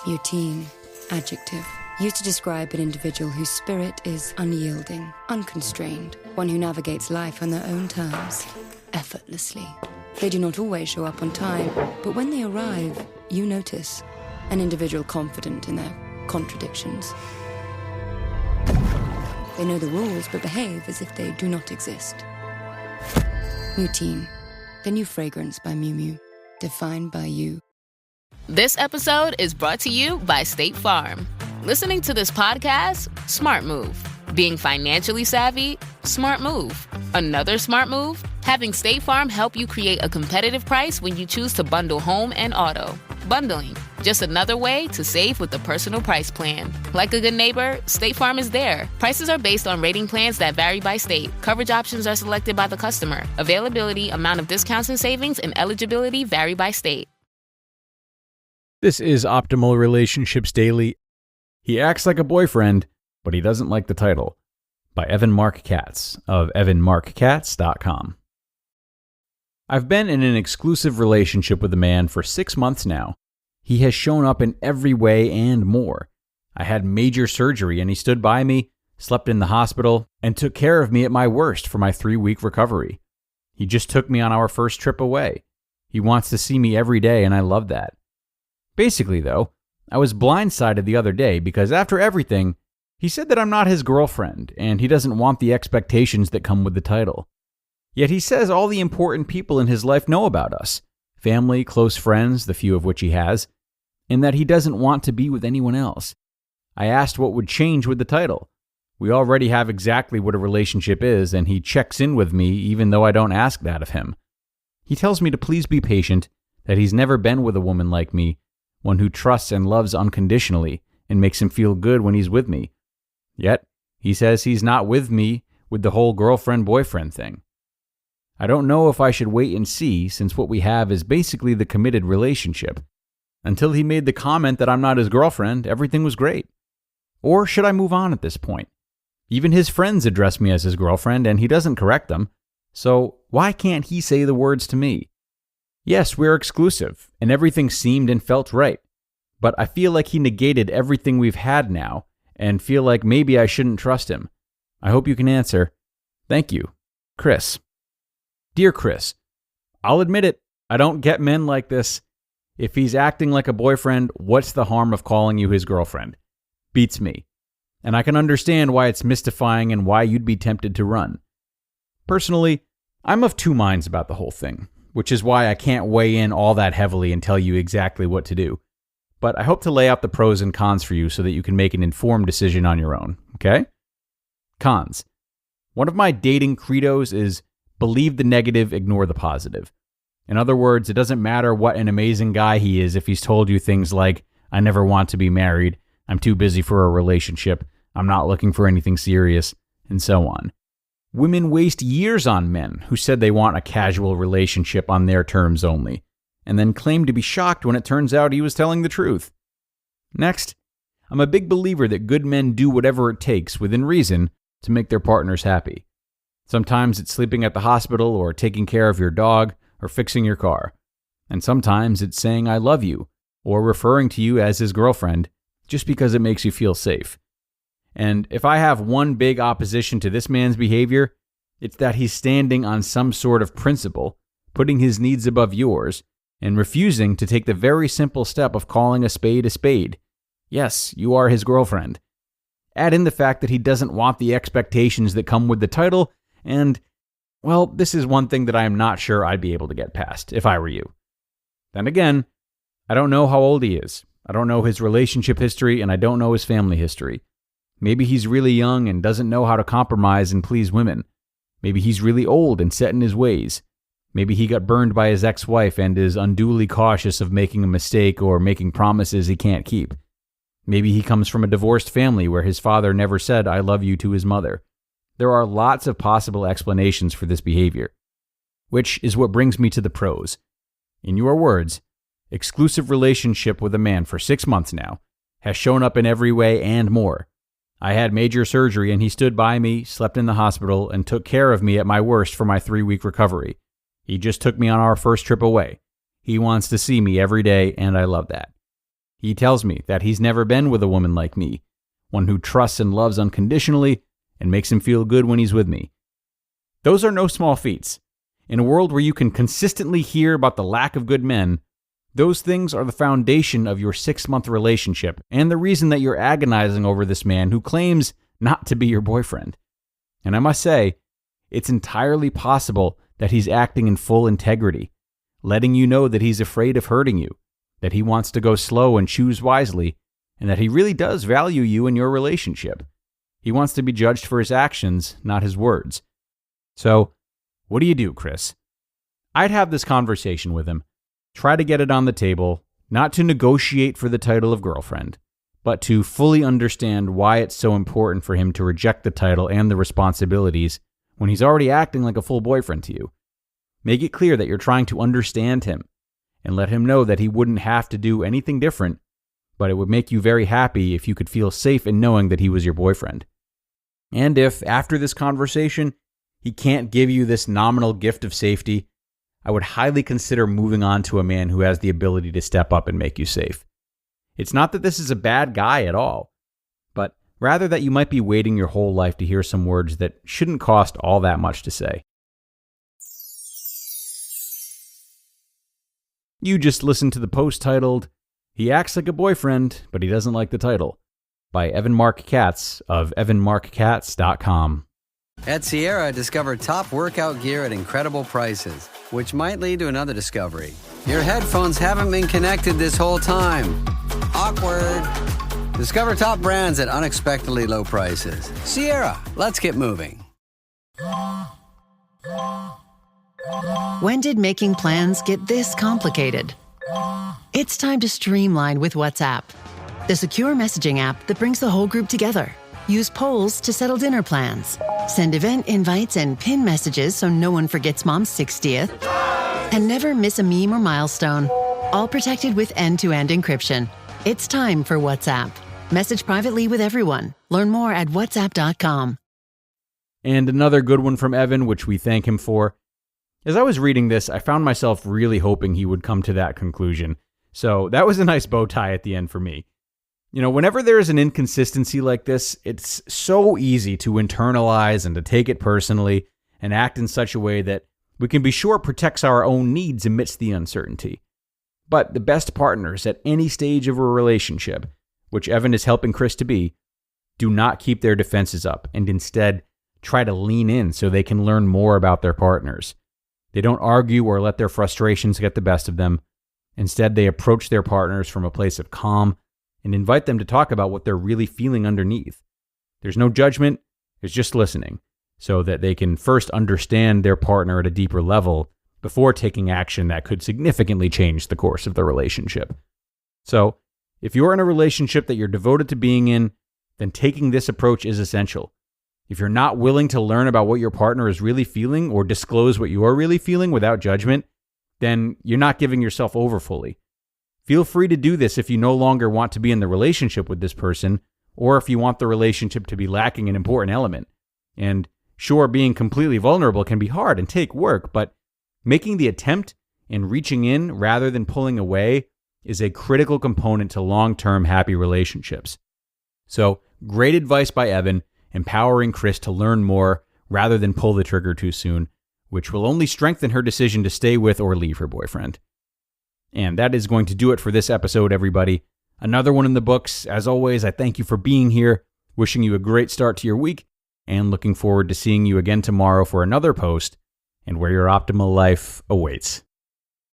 Routine, adjective. Used to describe an individual whose spirit is unyielding, unconstrained, one who navigates life on their own terms, effortlessly. They do not always show up on time, but when they arrive, you notice. An individual confident in their contradictions. They know the rules, but behave as if they do not exist. Routine, the new fragrance by Miu Miu, defined by you. This episode is brought to you by State Farm. Listening to this podcast? Smart move. Being financially savvy? Smart move. Another smart move? Having State Farm help you create a competitive price when you choose to bundle home and auto. Bundling, just another way to save with the Personal Price Plan. Like a good neighbor, State Farm is there. Prices are based on rating plans that vary by state. Coverage options are selected by the customer. Availability, amount of discounts and savings, and eligibility vary by state. This is Optimal Relationships Daily. He acts like a boyfriend, but he doesn't like the title. By Marc Katz of evanmarckatz.com. I've been in an exclusive relationship with a man for 6 months now. He has shown up in every way and more. I had major surgery and he stood by me, slept in the hospital, and took care of me at my worst for my 3-week recovery. He just took me on our first trip away. He wants to see me every day and I love that. Basically though, I was blindsided the other day because after everything, he said that I'm not his girlfriend and he doesn't want the expectations that come with the title. Yet he says all the important people in his life know about us, family, close friends, the few of which he has, and that he doesn't want to be with anyone else. I asked what would change with the title. We already have exactly what a relationship is, and he checks in with me even though I don't ask that of him. He tells me to please be patient, that he's never been with a woman like me, one who trusts and loves unconditionally and makes him feel good when he's with me. Yet, he says he's not with me with the whole girlfriend-boyfriend thing. I don't know if I should wait and see, since what we have is basically the committed relationship. Until he made the comment that I'm not his girlfriend, everything was great. Or should I move on at this point? Even his friends address me as his girlfriend, and he doesn't correct them. So why can't he say the words to me? Yes, we're exclusive, and everything seemed and felt right. But I feel like he negated everything we've had now, and feel like maybe I shouldn't trust him. I hope you can answer. Thank you. Chris. Dear Chris, I'll admit it, I don't get men like this. If he's acting like a boyfriend, what's the harm of calling you his girlfriend? Beats me. And I can understand why it's mystifying and why you'd be tempted to run. Personally, I'm of two minds about the whole thing, which is why I can't weigh in all that heavily and tell you exactly what to do. But I hope to lay out the pros and cons for you so that you can make an informed decision on your own, okay? Cons. One of my dating credos is believe the negative, ignore the positive. In other words, it doesn't matter what an amazing guy he is if he's told you things like, I never want to be married, I'm too busy for a relationship, I'm not looking for anything serious, and so on. Women waste years on men who said they want a casual relationship on their terms only, and then claim to be shocked when it turns out he was telling the truth. Next, I'm a big believer that good men do whatever it takes, within reason, to make their partners happy. Sometimes it's sleeping at the hospital or taking care of your dog or fixing your car. And sometimes it's saying I love you or referring to you as his girlfriend just because it makes you feel safe. And if I have one big opposition to this man's behavior, it's that he's standing on some sort of principle, putting his needs above yours, and refusing to take the very simple step of calling a spade a spade. Yes, you are his girlfriend. Add in the fact that he doesn't want the expectations that come with the title, and, well, this is one thing that I am not sure I'd be able to get past if I were you. Then again, I don't know how old he is. I don't know his relationship history, and I don't know his family history. Maybe he's really young and doesn't know how to compromise and please women. Maybe he's really old and set in his ways. Maybe he got burned by his ex-wife and is unduly cautious of making a mistake or making promises he can't keep. Maybe he comes from a divorced family where his father never said I love you to his mother. There are lots of possible explanations for this behavior, which is what brings me to the pros. In your words, exclusive relationship with a man for 6 months now, has shown up in every way and more. I had major surgery and he stood by me, slept in the hospital, and took care of me at my worst for my 3-week recovery. He just took me on our first trip away. He wants to see me every day, and I love that. He tells me that he's never been with a woman like me, one who trusts and loves unconditionally and makes him feel good when he's with me. Those are no small feats. In a world where you can consistently hear about the lack of good men, those things are the foundation of your 6-month relationship and the reason that you're agonizing over this man who claims not to be your boyfriend. And I must say, it's entirely possible that he's acting in full integrity, letting you know that he's afraid of hurting you, that he wants to go slow and choose wisely, and that he really does value you and your relationship. He wants to be judged for his actions, not his words. So, what do you do, Chris? I'd have this conversation with him, try to get it on the table, not to negotiate for the title of girlfriend, but to fully understand why it's so important for him to reject the title and the responsibilities when he's already acting like a full boyfriend to you. Make it clear that you're trying to understand him, and let him know that he wouldn't have to do anything different, but it would make you very happy if you could feel safe in knowing that he was your boyfriend. And if, after this conversation, he can't give you this nominal gift of safety, I would highly consider moving on to a man who has the ability to step up and make you safe. It's not that this is a bad guy at all, but rather that you might be waiting your whole life to hear some words that shouldn't cost all that much to say. You just listened to the post titled, "He Acts Like a Boyfriend, but He Doesn't Like the Title," by Marc Katz of unwilling. At Sierra, discover top workout gear at incredible prices, which might lead to another discovery. Your headphones haven't been connected this whole time. Awkward. Discover top brands at unexpectedly low prices. Sierra, let's get moving. When did making plans get this complicated? It's time to streamline with WhatsApp, the secure messaging app that brings the whole group together. Use polls to settle dinner plans. Send event invites and pin messages so no one forgets Mom's 60th. And never miss a meme or milestone. All protected with end-to-end encryption. It's time for WhatsApp. Message privately with everyone. Learn more at whatsapp.com. And another good one from Evan, which we thank him for. As I was reading this, I found myself really hoping he would come to that conclusion. So that was a nice bow tie at the end for me. You know, whenever there is an inconsistency like this, it's so easy to internalize and to take it personally and act in such a way that we can be sure protects our own needs amidst the uncertainty. But the best partners at any stage of a relationship, which Evan is helping Chris to be, do not keep their defenses up and instead try to lean in so they can learn more about their partners. They don't argue or let their frustrations get the best of them. Instead, they approach their partners from a place of calm and invite them to talk about what they're really feeling underneath. There's no judgment, there's just listening, so that they can first understand their partner at a deeper level before taking action that could significantly change the course of the relationship. So, if you're in a relationship that you're devoted to being in, then taking this approach is essential. If you're not willing to learn about what your partner is really feeling or disclose what you're really feeling without judgment, then you're not giving yourself over fully. Feel free to do this if you no longer want to be in the relationship with this person, or if you want the relationship to be lacking an important element. And sure, being completely vulnerable can be hard and take work, but making the attempt and reaching in rather than pulling away is a critical component to long-term happy relationships. So, great advice by Evan, empowering Chris to learn more rather than pull the trigger too soon, which will only strengthen her decision to stay with or leave her boyfriend. And that is going to do it for this episode, everybody. Another one in the books. As always, I thank you for being here, wishing you a great start to your week, and looking forward to seeing you again tomorrow for another post and where your optimal life awaits.